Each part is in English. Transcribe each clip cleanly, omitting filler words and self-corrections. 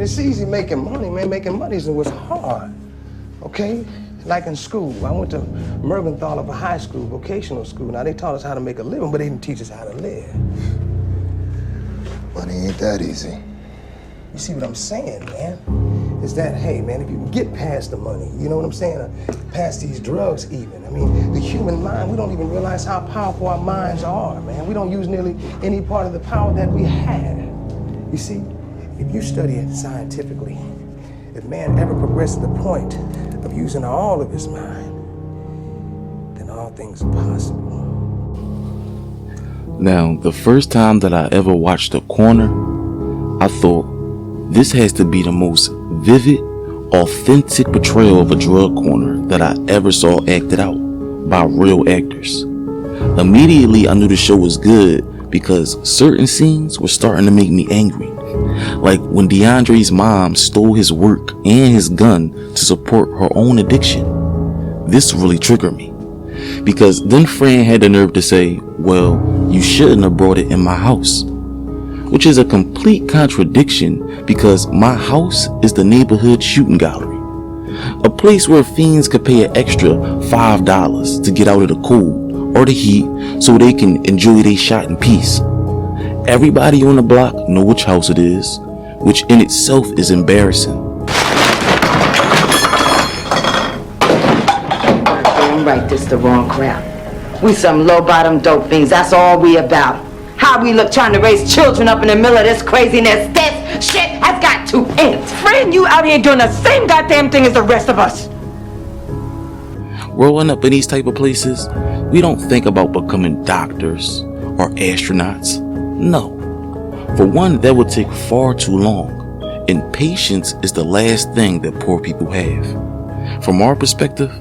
it's easy making money, man. Making money is what's hard, okay? Like in school, I went to Mergenthaler of a high school, vocational school. Now, they taught us how to make a living, but they didn't teach us how to live. Money ain't that easy. You see what I'm saying, man? Is that, hey, man, if you can get past the money, you know what I'm saying? Past these drugs even. I mean, the human mind, we don't even realize how powerful our minds are, man. We don't use nearly any part of the power that we have. You see, if you study it scientifically, if man ever progressed to the point of using all of his mind, then all things are possible. Now, the first time that I ever watched The Corner, I thought, this has to be the most vivid, authentic portrayal of a drug corner that I ever saw acted out by real actors. Immediately, I knew the show was good because certain scenes were starting to make me angry. Like when DeAndre's mom stole his work and his gun to support her own addiction. This really triggered me. Because then Fran had the nerve to say, well, you shouldn't have brought it in my house. Which is a complete contradiction because my house is the neighborhood shooting gallery. A place where fiends could pay an extra $5 to get out of the cold or the heat so they can enjoy their shot in peace. Everybody on the block know which house it is, which in itself is embarrassing. Damn right, this the wrong crowd. We some low-bottom dope fiends, that's all we about. How we look trying to raise children up in the middle of this craziness. This shit has got to end. Friend, you out here doing the same goddamn thing as the rest of us. Growing up in these type of places, we don't think about becoming doctors or astronauts. No. For one, that would take far too long. And patience is the last thing that poor people have. From our perspective,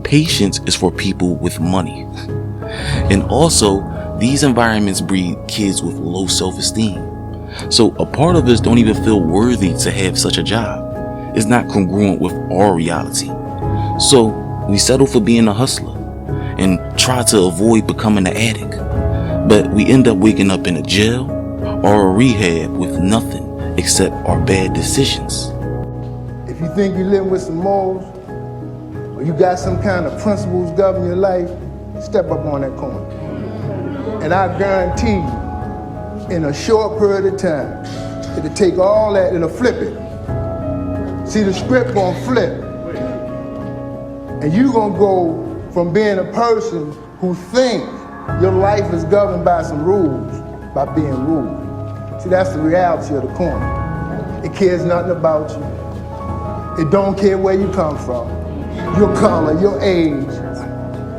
patience is for people with money. And also, these environments breed kids with low self-esteem. So a part of us don't even feel worthy to have such a job. It's not congruent with our reality. So we settle for being a hustler and try to avoid becoming an addict. But we end up waking up in a jail or a rehab with nothing except our bad decisions. If you think you're living with some morals, or you got some kind of principles governing your life, step up on that corner. And I guarantee you, in a short period of time, it'll take all that, it'll flip it. See, the script gonna flip. And you gonna go from being a person who think your life is governed by some rules, by being ruled. See, that's the reality of the corner. It cares nothing about you. It don't care where you come from, your color, your age,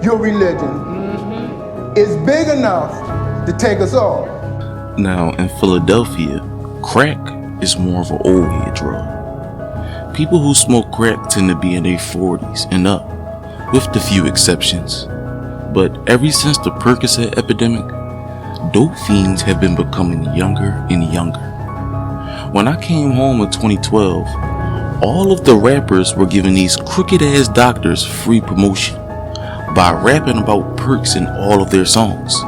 your religion. It's big enough to take us all. Now, in Philadelphia, crack is more of an old head drug. People who smoke crack tend to be in their 40s and up, with the few exceptions. But ever since the Percocet epidemic, dope fiends have been becoming younger and younger. When I came home in 2012, all of the rappers were giving these crooked ass doctors free promotion by rapping about perks in all of their songs.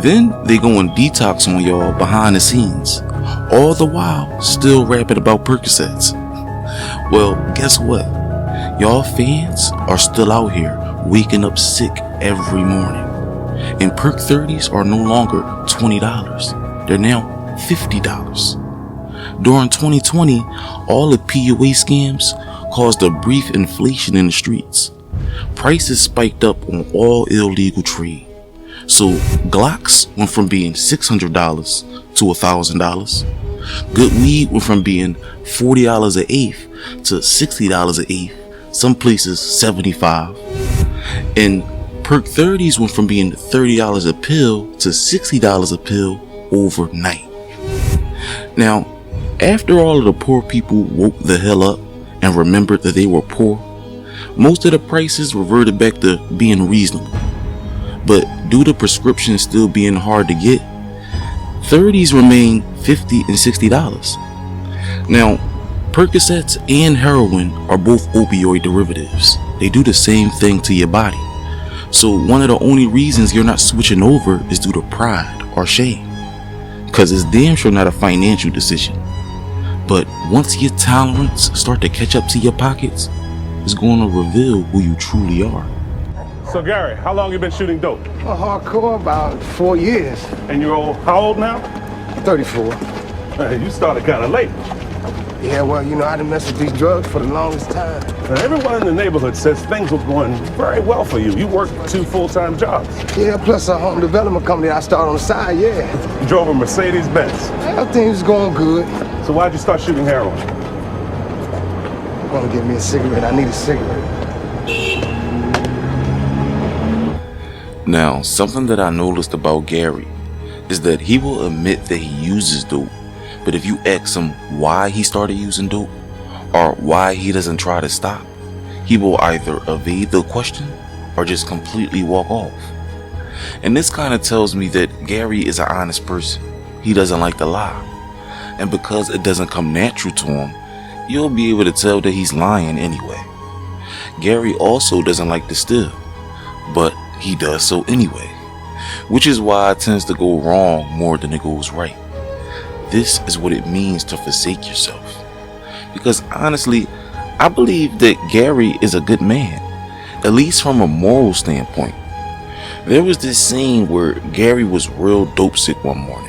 Then they go and detox on y'all behind the scenes, all the while still rapping about Percocets. Well, guess what? Y'all fans are still out here waking up sick every morning. And Perk 30s are no longer $20. They're now $50. During 2020, all the PUA scams caused a brief inflation in the streets. Prices spiked up on all illegal trade. So Glocks went from being $600 to $1,000. Good weed went from being $40 an eighth to $60 an eighth. Some places $75. And Perk 30s went from being $30 a pill to $60 a pill overnight. Now, after all of the poor people woke the hell up and remembered that they were poor, most of the prices reverted back to being reasonable. But due to prescriptions still being hard to get, 30s remain $50 and $60. Now, Percocets and heroin are both opioid derivatives. They do the same thing to your body. So one of the only reasons you're not switching over is due to pride or shame. Cause it's damn sure not a financial decision. But once your tolerance start to catch up to your pockets, it's going to reveal who you truly are. So Gary, how long you been shooting dope? Hardcore, about 4 years. And you're how old now? 34. You started kind of late. Yeah, well, you know, I done messed with these drugs for the longest time. Now, everyone in the neighborhood says things were going very well for you. You worked 2 full-time jobs. Yeah, plus a home development company I started on the side, yeah. You drove a Mercedes-Benz. Everything's going good. So why'd you start shooting heroin? I'm gonna get me a cigarette. I need a cigarette. Now, something that I noticed about Gary is that he will admit that he uses dope, but if you ask him why he started using dope or why he doesn't try to stop, he will either evade the question or just completely walk off. And this kind of tells me that Gary is an honest person. He doesn't like to lie. And because it doesn't come natural to him, you'll be able to tell that he's lying anyway. Gary also doesn't like to steal, but he does so anyway, which is why it tends to go wrong more than it goes right. This is what it means to forsake yourself. Because honestly, I believe that Gary is a good man, at least from a moral standpoint. There was this scene where Gary was real dope sick one morning,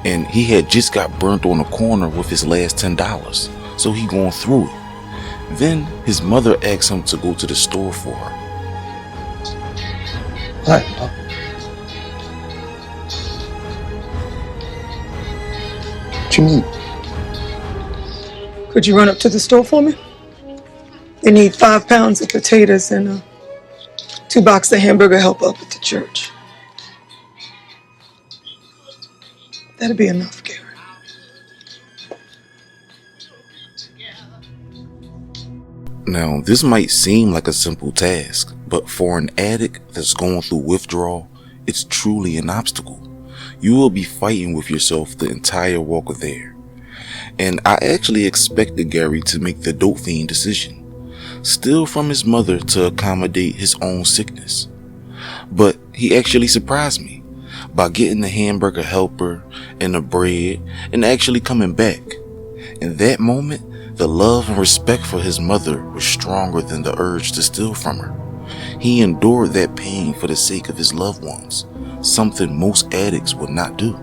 and he had just got burnt on the corner with his last $10, so he going through it. Then his mother asked him to go to the store for her. What? What you need? Could you run up to the store for me? They need 5 pounds of potatoes and 2 boxes of hamburger help up at the church. That'll be enough, Gary. Now, this might seem like a simple task, but for an addict that's going through withdrawal, it's truly an obstacle. You will be fighting with yourself the entire walk there. And I actually expected Gary to make the dope fiend decision, steal from his mother to accommodate his own sickness. But he actually surprised me by getting the hamburger helper and the bread and actually coming back. In that moment, the love and respect for his mother was stronger than the urge to steal from her. He endured that pain for the sake of his loved ones, something most addicts would not do.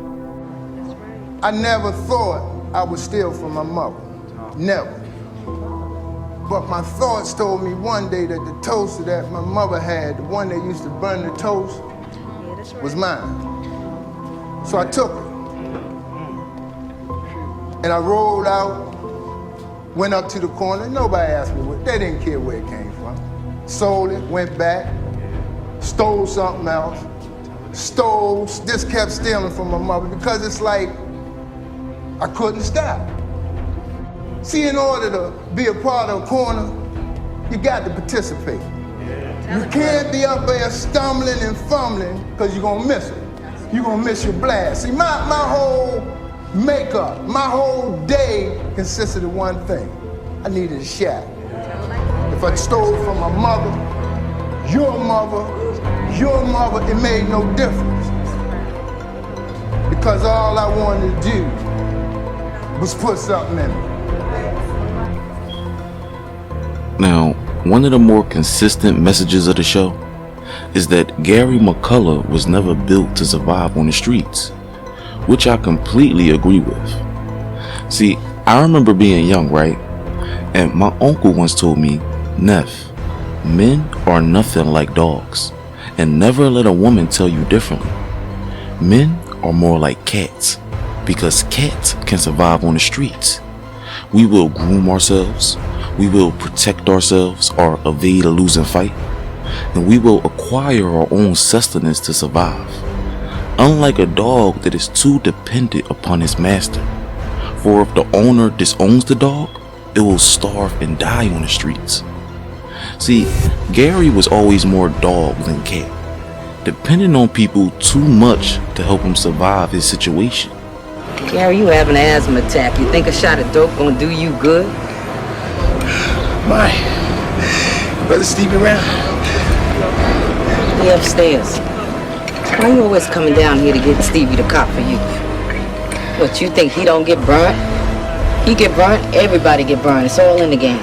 I never thought I would steal from my mother. Never. But my thoughts told me one day that the toaster that my mother had, the one that used to burn the toast, was mine. So I took it. And I rolled out, went up to the corner. Nobody asked me what, they didn't care where it came from. Sold it, went back, stole something else, just kept stealing from my mother because it's like I couldn't stop. See, in order to be a part of a corner, you got to participate. You can't be up there stumbling and fumbling because you're gonna miss it. You're gonna miss your blast. See, my whole makeup, my whole day consisted of one thing. I needed a shot. If I stole from my mother, your mother, it made no difference. Because all I wanted to do was put something in it. Now, one of the more consistent messages of the show is that Gary McCullough was never built to survive on the streets, which I completely agree with. See, I remember being young, right? And my uncle once told me, Neff, men are nothing like dogs, and never let a woman tell you differently. Men are more like cats, because cats can survive on the streets. We will groom ourselves, we will protect ourselves or evade a losing fight, and we will acquire our own sustenance to survive. Unlike a dog that is too dependent upon his master. For if the owner disowns the dog, it will starve and die on the streets. See, Gary was always more dog than cat, depending on people too much to help him survive his situation. Gary, you have an asthma attack. You think a shot of dope gonna do you good? My, Brother Stevie around? He upstairs. Why you always coming down here to get Stevie to cop for you? What, you think he don't get burnt? You get burnt, everybody get burned. It's all in the game.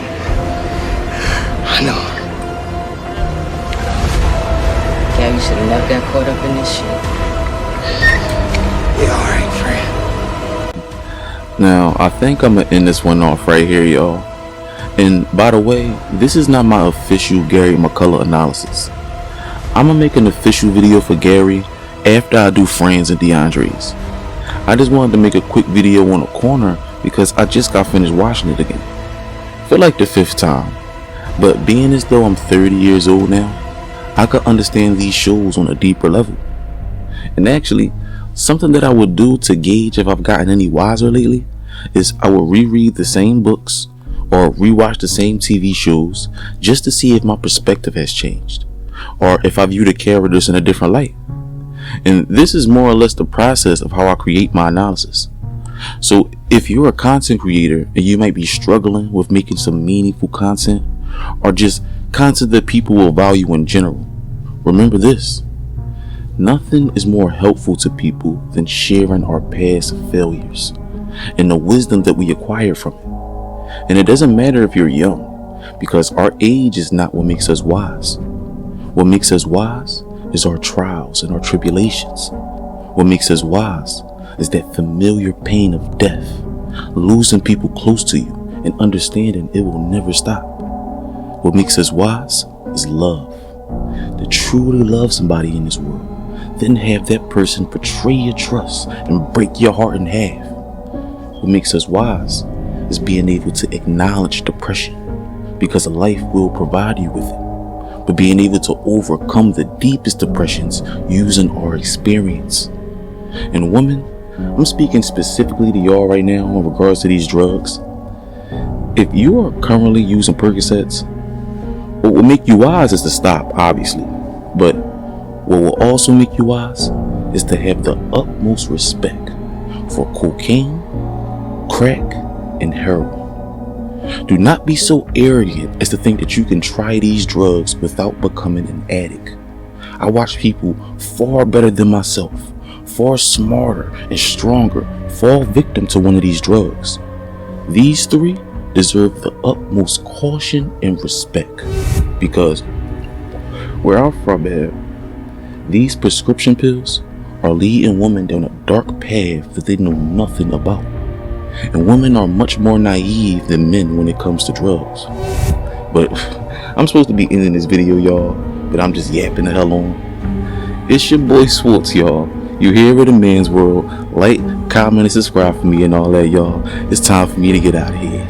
I know. Gab, you should have never got caught up in this shit. Yeah, all right, friend. Now, I think I'm gonna end this one off right here, y'all. And by the way, this is not my official Gary McCullough analysis. I'm gonna make an official video for Gary after I do Fran's and DeAndre's. I just wanted to make a quick video on a corner because I just got finished watching it again. Feel like the 5th time. But being as though I'm 30 years old now, I could understand these shows on a deeper level. And actually, something that I would do to gauge if I've gotten any wiser lately is I would reread the same books or rewatch the same TV shows just to see if my perspective has changed or if I view the characters in a different light. And this is more or less the process of how I create my analysis. So if you're a content creator and you might be struggling with making some meaningful content or just content that people will value in general, remember this: nothing is more helpful to people than sharing our past failures and the wisdom that we acquired from it. And it doesn't matter if you're young, because our age is not what makes us wise. What makes us wise is our trials and our tribulations. What makes us wise is that familiar pain of death, losing people close to you and understanding it will never stop. What makes us wise is love. To truly love somebody in this world, then have that person betray your trust and break your heart in half. What makes us wise is being able to acknowledge depression, because life will provide you with it, but being able to overcome the deepest depressions using our experience. And women, I'm speaking specifically to y'all right now in regards to these drugs. If you are currently using Percocets, what will make you wise is to stop, obviously. But what will also make you wise is to have the utmost respect for cocaine, crack, and heroin. Do not be so arrogant as to think that you can try these drugs without becoming an addict. I watch people far better than myself, far smarter and stronger, fall victim to one of these drugs. These 3 deserve the utmost caution and respect, because where I'm from at, these prescription pills are leading women down a dark path that they know nothing about. And women are much more naive than men when it comes to drugs. But I'm supposed to be ending this video, y'all, but I'm just yapping the hell on. It's your boy Swartz, y'all. You here in the man's world. Like, comment, and subscribe for me and all that, y'all. It's time for me to get out of here.